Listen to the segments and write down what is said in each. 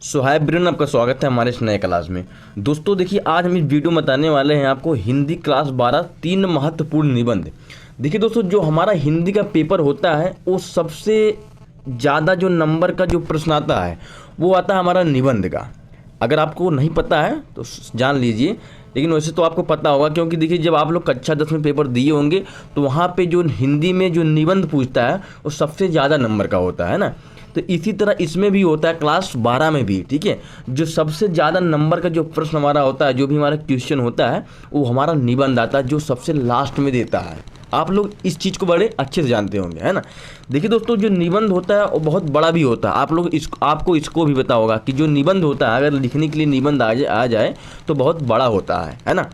हाय Brian, आपका स्वागत है हमारे इस नए क्लास में। दोस्तों देखिए, आज हम इस वीडियो में बताने वाले हैं आपको हिंदी क्लास 12 तीन महत्वपूर्ण निबंध। देखिए दोस्तों, जो हमारा हिंदी का पेपर होता है वो सबसे ज़्यादा जो नंबर का जो प्रश्न आता है वो आता है हमारा निबंध का। अगर आपको नहीं पता है तो जान लीजिए, लेकिन वैसे तो आपको पता होगा, क्योंकि देखिए जब आप लोग कक्षा 10 में पेपर दिए होंगे तो वहाँ पे जो हिंदी में जो निबंध पूछता है वो सबसे ज़्यादा नंबर का होता है ना। तो इसी तरह इसमें भी होता है क्लास 12 में भी, ठीक है। जो सबसे ज़्यादा नंबर का जो प्रश्न हमारा होता है, जो भी हमारा क्वेश्चन होता है, वो हमारा निबंध आता है, जो सबसे लास्ट में देता है। आप लोग इस चीज़ को बड़े अच्छे से जानते होंगे, है ना। देखिए दोस्तों, जो निबंध होता है वो बहुत बड़ा भी होता है। आप लोग आपको इसको भी पता होगा कि जो निबंध होता है, अगर लिखने के लिए निबंध आ जाए तो बहुत बड़ा होता है ना।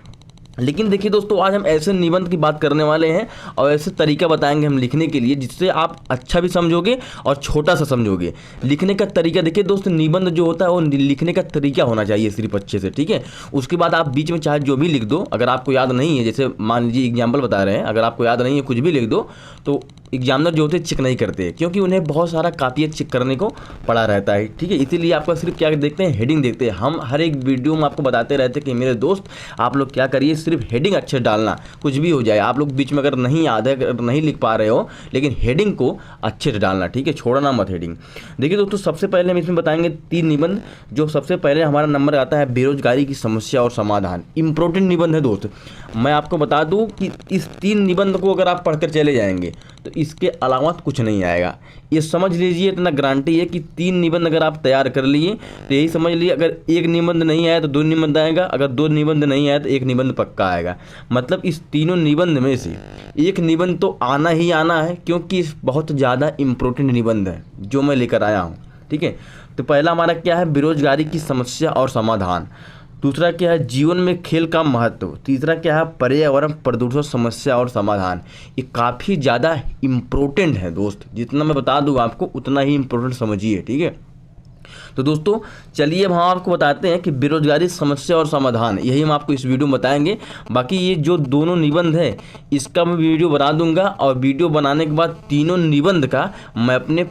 लेकिन देखिए दोस्तों, आज हम ऐसे निबंध की बात करने वाले हैं और ऐसे तरीका बताएंगे हम लिखने के लिए, जिससे आप अच्छा भी समझोगे और छोटा सा समझोगे। लिखने का तरीका देखिए दोस्तों, निबंध जो होता है वो लिखने का तरीका होना चाहिए सिर्फ अच्छे से, ठीक है। उसके बाद आप बीच में चाहे जो भी लिख दो, अगर आपको याद नहीं है, जैसे मान लीजिए एग्जाम्पल बता रहे हैं, अगर आपको याद नहीं है कुछ भी लिख दो तो एग्जामिनर जो होते हैं चेक नहीं करते, क्योंकि उन्हें बहुत सारा कापियाँ चेक करने को पड़ा रहता है, ठीक है। इसीलिए आपका सिर्फ क्या देखते हैं, हेडिंग देखते हैं। हम हर एक वीडियो में आपको बताते रहते हैं कि मेरे दोस्त आप लोग क्या करिए, सिर्फ हेडिंग अच्छे डालना, कुछ भी हो जाए। आप लोग बीच में अगर नहीं याद है, अगर नहीं लिख पा रहे हो, लेकिन हेडिंग को अच्छे से डालना, ठीक है, छोड़ना मत हेडिंग। देखिए दोस्तों, सबसे पहले हम इसमें बताएंगे तीन निबंध। जो सबसे पहले हमारा नंबर आता है बेरोजगारी की समस्या और समाधान। इंपॉर्टेंट निबंध है दोस्त। मैं आपको बता दूं कि इस तीन निबंध को अगर आप पढ़कर चले जाएंगे तो इसके अलावा कुछ नहीं आएगा। ये समझ लीजिए, इतना गारंटी है कि तीन निबंध अगर आप तैयार कर लिए तो यही समझ लिए, अगर एक निबंध नहीं आया तो दो निबंध आएगा, अगर दो निबंध नहीं आया तो एक निबंध पक्का आएगा। मतलब इस तीनों निबंध में से एक निबंध तो आना ही आना है, क्योंकि बहुत ज़्यादा इम्पोर्टेंट निबंध है जो मैं लेकर आया हूँ, ठीक है। तो पहला हमारा क्या है, बेरोजगारी की समस्या और समाधान। दूसरा क्या है, जीवन में खेल का महत्व। तीसरा क्या है, पर्यावरण प्रदूषण समस्या और समाधान। ये काफ़ी ज़्यादा इम्पोर्टेंट है दोस्त, जितना मैं बता दूँ आपको उतना ही इम्पोर्टेंट समझिए, ठीक है। तो दोस्तों चलिए अब हम आपको बताते हैं कि बेरोजगारी समस्या और समाधान, यही हम आपको इस वीडियो में बताएंगे। बाकी ये जो दोनों निबंध है इसका मैं वीडियो बना दूंगा, और वीडियो बनाने के बाद तीनों निबंध का मैं अपने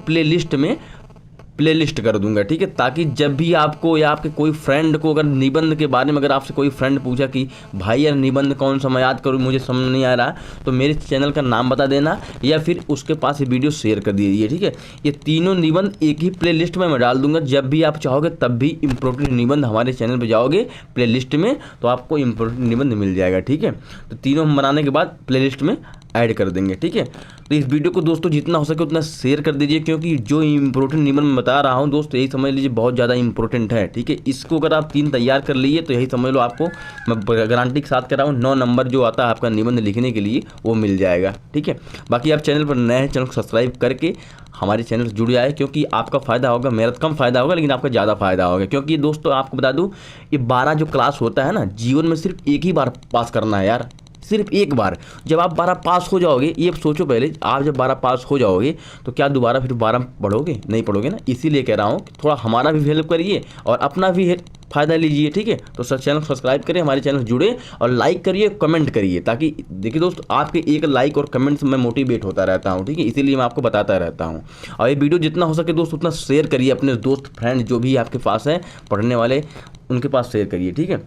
प्लेलिस्ट कर दूंगा, ठीक है। ताकि जब भी आपको या आपके कोई फ्रेंड को अगर निबंध के बारे में, अगर आपसे कोई फ्रेंड पूछा कि भाई यार निबंध कौन सा मैं याद करूँ, मुझे समझ नहीं आ रहा, तो मेरे चैनल का नाम बता देना या फिर उसके पास ये वीडियो शेयर कर दीजिए, ठीक है। ये तीनों निबंध एक ही प्लेलिस्ट में मैं डाल दूंगा। जब भी आप चाहोगे तब भी इम्पोर्टेंट निबंध हमारे चैनल पर जाओगे प्लेलिस्ट में तो आपको इम्पोर्टेंट निबंध मिल जाएगा, ठीक है। तो तीनों हम बनाने के बाद प्लेलिस्ट में ऐड कर देंगे, ठीक है। तो इस वीडियो को दोस्तों जितना हो सके उतना शेयर कर दीजिए, क्योंकि जो इंपॉर्टेंट निबंध मैं बता रहा हूँ दोस्त, यही समझ लीजिए बहुत ज़्यादा इंपॉर्टेंट है, ठीक है। इसको अगर आप तीन तैयार कर लिए तो यही समझ लो, आपको मैं गारंटी के साथ कह रहा हूँ 9 नंबर जो आता है आपका निबंध लिखने के लिए वो मिल जाएगा, ठीक है। बाकी आप चैनल पर नए हैं, चैनल को सब्सक्राइब करके हमारे चैनल से जुड़ जाए, क्योंकि आपका फ़ायदा होगा। मेरा कम फ़ायदा होगा लेकिन आपका ज़्यादा फ़ायदा होगा, क्योंकि दोस्तों आपको बता दूँ, ये 12 जो क्लास होता है ना, जीवन में सिर्फ एक ही बार पास करना है यार, सिर्फ एक बार। जब आप 12 पास हो जाओगे, ये सोचो पहले, आप जब 12 पास हो जाओगे तो क्या दोबारा फिर 12 पढ़ोगे? नहीं पढ़ोगे ना। इसीलिए कह रहा हूँ कि थोड़ा हमारा भी हेल्प करिए और अपना भी फ़ायदा लीजिए, ठीक है। तो चैनल को सब्सक्राइब करिए, हमारे चैनल से जुड़े और लाइक करिए, कमेंट करिए, ताकि देखिए दोस्त आपके एक लाइक और कमेंट से मैं मोटिवेट होता रहता हूँ, ठीक है। इसीलिए मैं आपको बताता रहता हूँ। और ये वीडियो जितना हो सके दोस्त उतना शेयर करिए, अपने दोस्त फ्रेंड जो भी आपके पास हैं पढ़ने वाले, उनके पास शेयर करिए, ठीक है।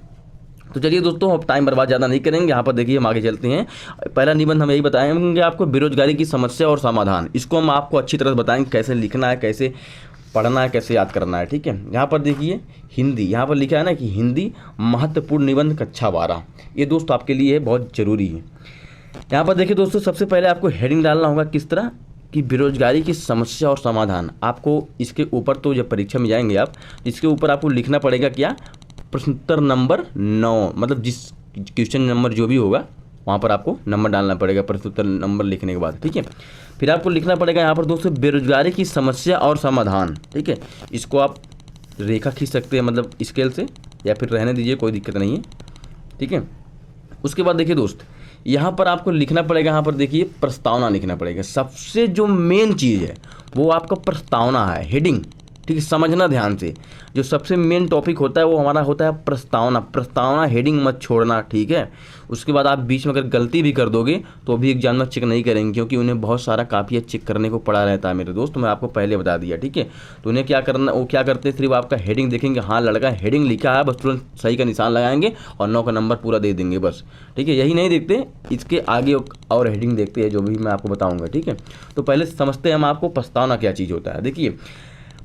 तो चलिए दोस्तों, अब टाइम बर्बाद ज़्यादा नहीं करेंगे, यहाँ पर देखिए हम आगे चलते हैं। पहला निबंध हम यही बताएंगे आपको, बेरोजगारी की समस्या और समाधान। इसको हम आपको अच्छी तरह से बताएंगे कैसे लिखना है, कैसे पढ़ना है, कैसे याद करना है, ठीक है। यहाँ पर देखिए हिंदी, यहाँ पर लिखा है ना कि हिंदी महत्वपूर्ण निबंध कक्षा 12। ये दोस्त आपके लिए बहुत ज़रूरी है। यहाँ पर देखिए दोस्तों, सबसे पहले आपको हेडिंग डालना होगा किस तरह कि बेरोजगारी की समस्या और समाधान। आपको इसके ऊपर, तो जब परीक्षा में जाएंगे आप, इसके ऊपर आपको लिखना पड़ेगा क्या, प्रश्नोत्तर नंबर 9, मतलब जिस क्वेश्चन नंबर जो भी होगा वहाँ पर आपको नंबर डालना पड़ेगा प्रश्नोत्तर नंबर लिखने के बाद, ठीक है। फिर आपको लिखना पड़ेगा यहाँ पर दोस्तों बेरोजगारी की समस्या और समाधान, ठीक है। इसको आप रेखा खींच सकते हैं, मतलब स्केल से, या फिर रहने दीजिए, कोई दिक्कत नहीं है, ठीक है। उसके बाद देखिए दोस्त, यहाँ पर आपको लिखना पड़ेगा, यहाँ पर देखिए प्रस्तावना लिखना पड़ेगा। सबसे जो मेन चीज़ है वो आपका प्रस्तावना है, हेडिंग, ठीक है, समझना ध्यान से। जो सबसे मेन टॉपिक होता है वो हमारा होता है प्रस्तावना। प्रस्तावना हेडिंग मत छोड़ना, ठीक है। उसके बाद आप बीच में अगर गलती भी कर दोगे तो भी एग्जाम में चेक नहीं करेंगे, क्योंकि उन्हें बहुत सारा कापियाँ चेक करने को पड़ा रहता है मेरे दोस्त, मैं आपको पहले बता दिया, ठीक है। तो उन्हें क्या करना, वो क्या करते हैं, सिर्फ आपका हेडिंग देखेंगे, हाँ लड़का हेडिंग लिखा है, बस तुरंत सही का निशान लगाएंगे और 9 का नंबर पूरा दे देंगे बस, ठीक है। यही नहीं देखते, इसके आगे और हेडिंग देखते हैं, जो भी मैं आपको बताऊँगा, ठीक है। तो पहले समझते हैं हम आपको प्रस्तावना क्या चीज़ होता है। देखिए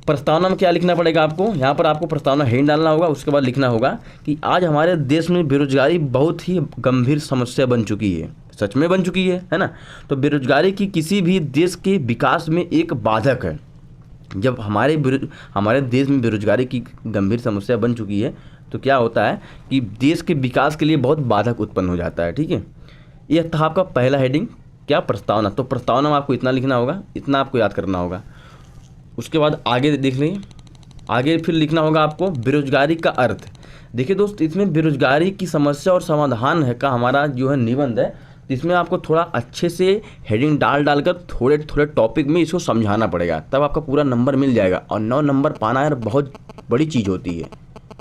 प्रस्तावना में क्या लिखना पड़ेगा आपको, यहाँ पर आपको प्रस्तावना हेडिंग डालना होगा। उसके बाद लिखना होगा कि आज हमारे देश में बेरोजगारी बहुत ही गंभीर समस्या बन चुकी है। सच में बन चुकी है ना। तो बेरोजगारी की किसी भी देश के विकास में एक बाधक है। जब हमारे देश में बेरोजगारी की गंभीर समस्या बन चुकी है तो क्या होता है कि देश के विकास के लिए बहुत बाधक उत्पन्न हो जाता है, ठीक है। यह था आपका पहला हेडिंग, क्या, प्रस्तावना। तो प्रस्तावना में आपको इतना लिखना होगा, इतना आपको याद करना होगा। उसके बाद आगे देख लें, आगे फिर लिखना होगा आपको बेरोजगारी का अर्थ। देखिए दोस्त, इसमें बेरोजगारी की समस्या और समाधान है का हमारा जो है निबंध है, इसमें आपको थोड़ा अच्छे से हेडिंग डालकर थोड़े थोड़े टॉपिक में इसको समझाना पड़ेगा, तब आपका पूरा नंबर मिल जाएगा। और 9 नंबर पाना यार बहुत बड़ी चीज़ होती है,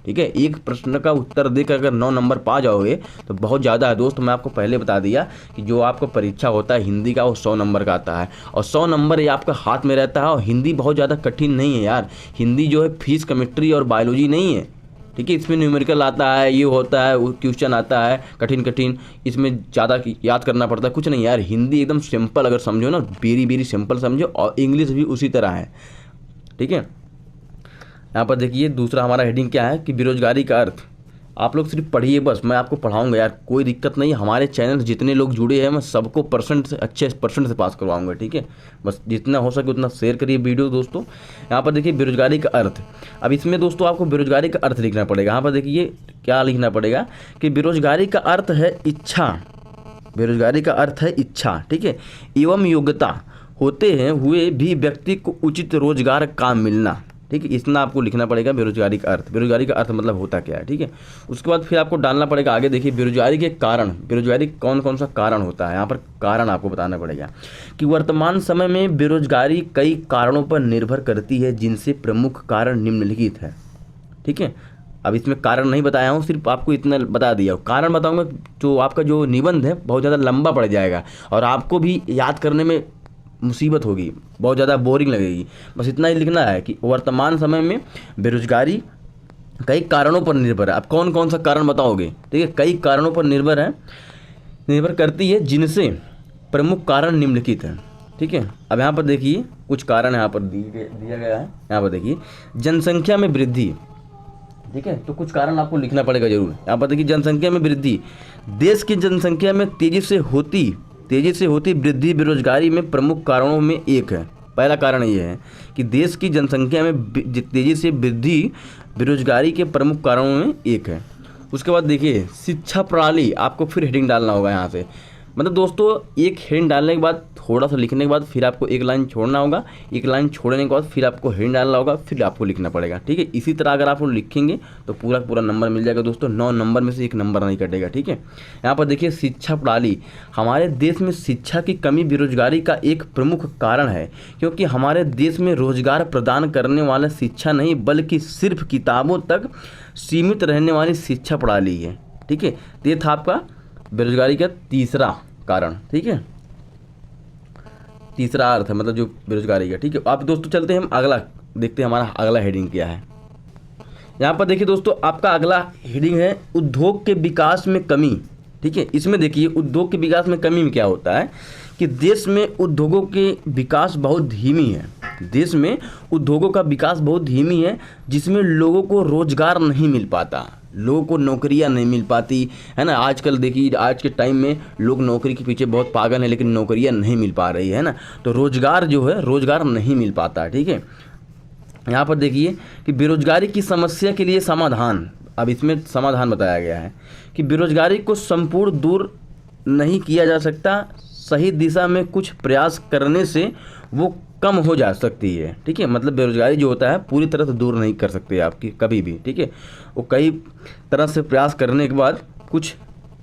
ठीक है। एक प्रश्न का उत्तर देकर अगर 9 नंबर पा जाओगे तो बहुत ज़्यादा है दोस्त। मैं आपको पहले बता दिया कि जो आपका परीक्षा होता है हिंदी का वो 100 नंबर का आता है, और 100 नंबर ये आपका हाथ में रहता है। और हिंदी बहुत ज़्यादा कठिन नहीं है यार, हिंदी जो है फिजिक्स, केमिस्ट्री और बायोलॉजी नहीं है, ठीक है। इसमें न्यूमेरिकल आता है, ये होता है, क्वेश्चन आता है कठिन, इसमें ज़्यादा याद करना पड़ता है, कुछ नहीं यार। हिंदी एकदम सिंपल अगर समझो ना, वेरी सिंपल समझो, और इंग्लिश भी उसी तरह है, ठीक है। यहाँ पर देखिए दूसरा हमारा हेडिंग क्या है कि बेरोजगारी का अर्थ। आप लोग सिर्फ पढ़िए बस, मैं आपको पढ़ाऊंगा यार, कोई दिक्कत नहीं। हमारे चैनल जितने लोग जुड़े हैं मैं सबको अच्छे परसेंट से पास करवाऊंगा, ठीक है। बस जितना हो सके उतना शेयर करिए वीडियो दोस्तों। यहाँ पर देखिए बेरोजगारी का अर्थ। अब इसमें दोस्तों आपको बेरोजगारी का अर्थ लिखना पड़ेगा। यहाँ पर देखिए क्या लिखना पड़ेगा कि बेरोजगारी का अर्थ है इच्छा। बेरोजगारी का अर्थ है इच्छा, ठीक है, एवं योग्यता होते हैं हुए भी व्यक्ति को उचित रोजगार काम मिलना, ठीक है। इतना आपको लिखना पड़ेगा बेरोजगारी का अर्थ। बेरोजगारी का अर्थ मतलब होता क्या है, ठीक है। उसके बाद फिर आपको डालना पड़ेगा आगे। देखिए बेरोजगारी के कारण, बेरोजगारी कौन कौन सा कारण होता है, यहाँ पर कारण आपको बताना पड़ेगा कि वर्तमान समय में बेरोजगारी कई कारणों पर निर्भर करती है, जिनसे प्रमुख कारण निम्नलिखित है, ठीक है। अब इसमें कारण नहीं बताया हूँ, सिर्फ आपको इतना बता दिया। कारण बताऊँगा तो आपका जो निबंध है बहुत ज़्यादा लंबा पड़ जाएगा और आपको भी याद करने में मुसीबत होगी, बहुत ज़्यादा बोरिंग लगेगी। बस इतना ही लिखना है कि वर्तमान समय में बेरोजगारी कई कारणों पर निर्भर है। अब कौन कौन सा कारण बताओगे, ठीक है। कई कारणों पर निर्भर करती है, जिनसे प्रमुख कारण निम्नलिखित हैं, ठीक है। अब यहाँ पर देखिए कुछ कारण यहाँ पर दिया गया है। यहाँ पर देखिए जनसंख्या में वृद्धि, ठीक है। तो कुछ कारण आपको लिखना पड़ेगा जरूर। यहाँ पर देखिए जनसंख्या में वृद्धि, देश की जनसंख्या में तेजी से होती वृद्धि बेरोजगारी में प्रमुख कारणों में एक है। पहला कारण ये है कि देश की जनसंख्या में तेजी से वृद्धि बेरोजगारी के प्रमुख कारणों में एक है। उसके बाद देखिए शिक्षा प्रणाली, आपको फिर हेडिंग डालना होगा यहाँ से। मतलब दोस्तों एक हेडिंग डालने के बाद थोड़ा सा लिखने के बाद फिर आपको एक लाइन छोड़ना होगा, एक लाइन छोड़ने के बाद फिर आपको हेडिंग डालना होगा, फिर आपको लिखना पड़ेगा, ठीक है। इसी तरह अगर आप लिखेंगे तो पूरा नंबर मिल जाएगा दोस्तों। 9 नंबर में से एक नंबर नहीं कटेगा, ठीक है। यहाँ पर देखिए शिक्षा प्रणाली, हमारे देश में शिक्षा की कमी बेरोजगारी का एक प्रमुख कारण है, क्योंकि हमारे देश में रोजगार प्रदान करने वाला शिक्षा नहीं बल्कि सिर्फ किताबों तक सीमित रहने वाली शिक्षा प्रणाली है, ठीक है। तो ये था आपका बेरोजगारी का तीसरा कारण, ठीक है, तीसरा अर्थ है मतलब जो बेरोजगारी का, ठीक है। आप दोस्तों चलते हैं हम अगला देखते हैं, हमारा अगला हेडिंग क्या है। यहाँ पर देखिए दोस्तों आपका अगला हेडिंग है उद्योग के विकास में कमी, ठीक है। इसमें देखिए उद्योग के विकास में कमी में क्या होता है कि देश में उद्योगों के विकास बहुत धीमी है। देश में उद्योगों का विकास बहुत धीमी है, जिसमें लोगों को रोजगार नहीं मिल पाता, लोगों को नौकरियां नहीं मिल पाती है ना। आजकल देखिए आज के टाइम में लोग नौकरी के पीछे बहुत पागल हैं, लेकिन नौकरियां नहीं मिल पा रही है ना। तो रोजगार जो है रोजगार नहीं मिल पाता, ठीक है। यहाँ पर देखिए कि बेरोजगारी की समस्या के लिए समाधान, अब इसमें समाधान बताया गया है कि बेरोजगारी को संपूर्ण दूर नहीं किया जा सकता, सही दिशा में कुछ प्रयास करने से वो कम हो जा सकती है, ठीक है। मतलब बेरोजगारी जो होता है पूरी तरह से दूर नहीं कर सकते आपकी कभी भी, ठीक है। वो कई तरह से प्रयास करने के बाद कुछ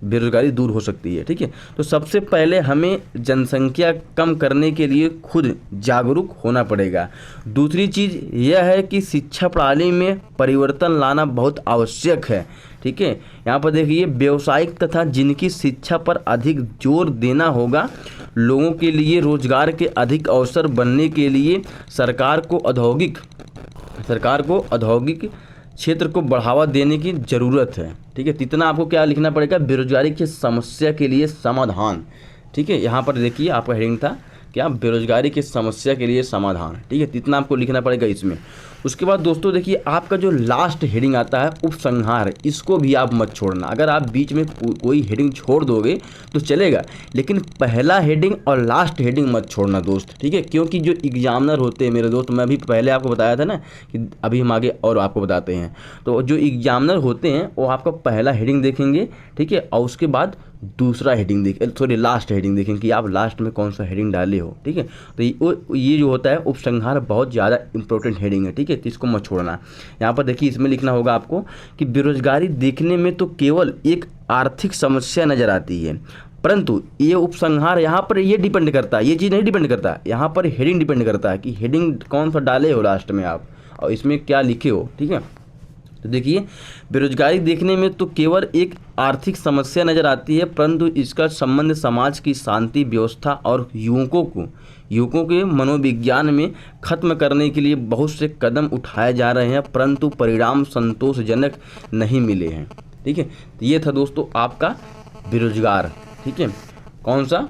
बेरोजगारी दूर हो सकती है। ठीक है, तो सबसे पहले हमें जनसंख्या कम करने के लिए खुद जागरूक होना पड़ेगा। दूसरी चीज़ यह है कि शिक्षा प्रणाली में परिवर्तन लाना बहुत आवश्यक है। ठीक है, यहाँ पर देखिए व्यवसायिक तथा जिनकी शिक्षा पर अधिक जोर देना होगा। लोगों के लिए रोजगार के अधिक अवसर बनने के लिए सरकार को औद्योगिक क्षेत्र को बढ़ावा देने की ज़रूरत है। ठीक है, इतना आपको क्या लिखना पड़ेगा, बेरोजगारी की समस्या के लिए समाधान। ठीक है, यहाँ पर देखिए आपका हेडिंग था क्या, बेरोजगारी की समस्या के लिए समाधान। ठीक है, इतना आपको लिखना पड़ेगा इसमें। उसके बाद दोस्तों देखिए आपका जो लास्ट हेडिंग आता है उपसंहार, इसको भी आप मत छोड़ना। अगर आप बीच में कोई हेडिंग छोड़ दोगे तो चलेगा, लेकिन पहला हेडिंग और लास्ट हेडिंग मत छोड़ना दोस्त। ठीक है, क्योंकि जो एग्जामिनर होते हैं मेरे दोस्त, मैं अभी पहले आपको बताया था ना कि अभी हम आगे और आपको बताते हैं, तो जो एग्जामिनर होते हैं वो आपका पहला हेडिंग देखेंगे। ठीक है, और उसके बाद दूसरा हेडिंग लास्ट हेडिंग देखें कि आप लास्ट में कौन सा हेडिंग डाले हो। ठीक है, तो ये जो होता है उपसंहार बहुत ज़्यादा इंपॉर्टेंट हेडिंग है। ठीक है, तो इसको मत छोड़ना। यहाँ पर देखिए इसमें लिखना होगा आपको कि बेरोजगारी देखने में तो केवल एक आर्थिक समस्या नज़र आती है, परंतु ये उपसंहार यहाँ पर ये डिपेंड करता है, ये चीज़ नहीं डिपेंड करता, यहाँ पर हेडिंग डिपेंड करता है कि हेडिंग कौन सा डाले हो लास्ट में आप और इसमें क्या लिखे हो। ठीक है, तो देखिए बेरोजगारी देखने में तो केवल एक आर्थिक समस्या नज़र आती है, परंतु इसका संबंध समाज की शांति व्यवस्था और युवकों के मनोविज्ञान में खत्म करने के लिए बहुत से कदम उठाए जा रहे हैं, परंतु परिणाम संतोषजनक नहीं मिले हैं। ठीक है, तो ये था दोस्तों आपका बेरोजगार। ठीक है, कौन सा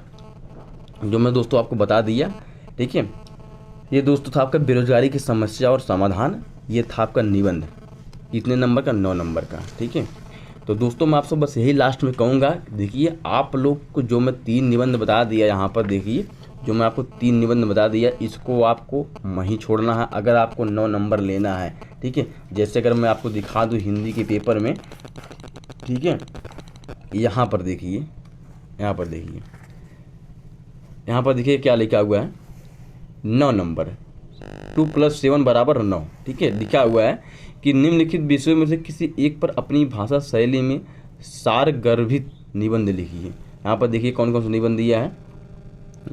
जो मैं दोस्तों आपको बता दिया। ठीक है, ये दोस्तों था आपका बेरोजगारी की समस्या और समाधान। ये था आपका निबंध, कितने नंबर का, 9 नंबर का। ठीक है, तो दोस्तों मैं आपसे बस यही लास्ट में कहूँगा, देखिए आप लोग को जो मैं 3 निबंध बता दिया, यहाँ पर देखिए जो मैं आपको 3 निबंध बता दिया, इसको आपको वहीं छोड़ना है अगर आपको 9 नंबर लेना है। ठीक है, जैसे अगर मैं आपको दिखा दूँ हिंदी के पेपर में। ठीक है, यहाँ पर देखिए क्या लिखा हुआ है, 9 नंबर 2 + 7 = 9। ठीक है, लिखा हुआ है कि निम्नलिखित विषयों में से किसी एक पर अपनी भाषा शैली में सारगर्भित निबंध लिखिए। यहाँ पर देखिए कौन कौन सा निबंध दिया है,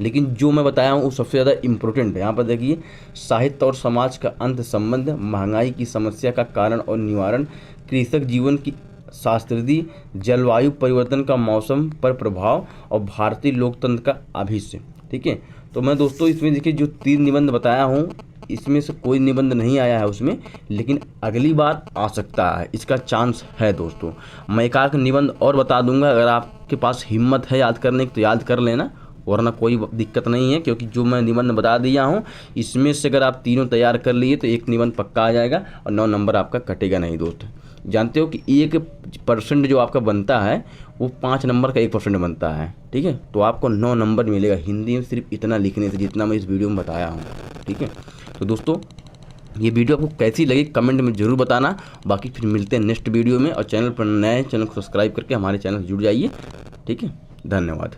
लेकिन जो मैं बताया हूँ वो सबसे ज़्यादा इम्पोर्टेंट है। यहाँ पर देखिए साहित्य और समाज का अंत संबंध, महंगाई की समस्या का कारण और निवारण, कृषक जीवन की शास्त्रदी, जलवायु परिवर्तन का मौसम पर प्रभाव और भारतीय लोकतंत्र का अभिष्य। ठीक है, तो मैं दोस्तों इसमें देखिए जो 3 निबंध बताया हूँ इसमें से कोई निबंध नहीं आया है उसमें, लेकिन अगली बार आ सकता है, इसका चांस है दोस्तों। मैं एक आध निबंध और बता दूंगा, अगर आपके पास हिम्मत है याद करने की तो याद कर लेना, वरना कोई दिक्कत नहीं है, क्योंकि जो मैं निबंध बता दिया हूँ इसमें से अगर आप तीनों तैयार कर लिए तो एक निबंध पक्का आ जाएगा और 9 नंबर आपका कटेगा नहीं दोस्त। जानते हो कि 1% जो आपका बनता है वो 5 नंबर का 1% बनता है। ठीक है, तो आपको 9 नंबर मिलेगा हिंदी में सिर्फ इतना लिखने से, जितना मैं इस वीडियो में बताया हूँ। ठीक है, तो दोस्तों ये वीडियो आपको कैसी लगी कमेंट में ज़रूर बताना। बाकी फिर मिलते हैं नेक्स्ट वीडियो में, और चैनल पर नए चैनल को सब्सक्राइब करके हमारे चैनल से जुड़ जाइए। ठीक है, धन्यवाद।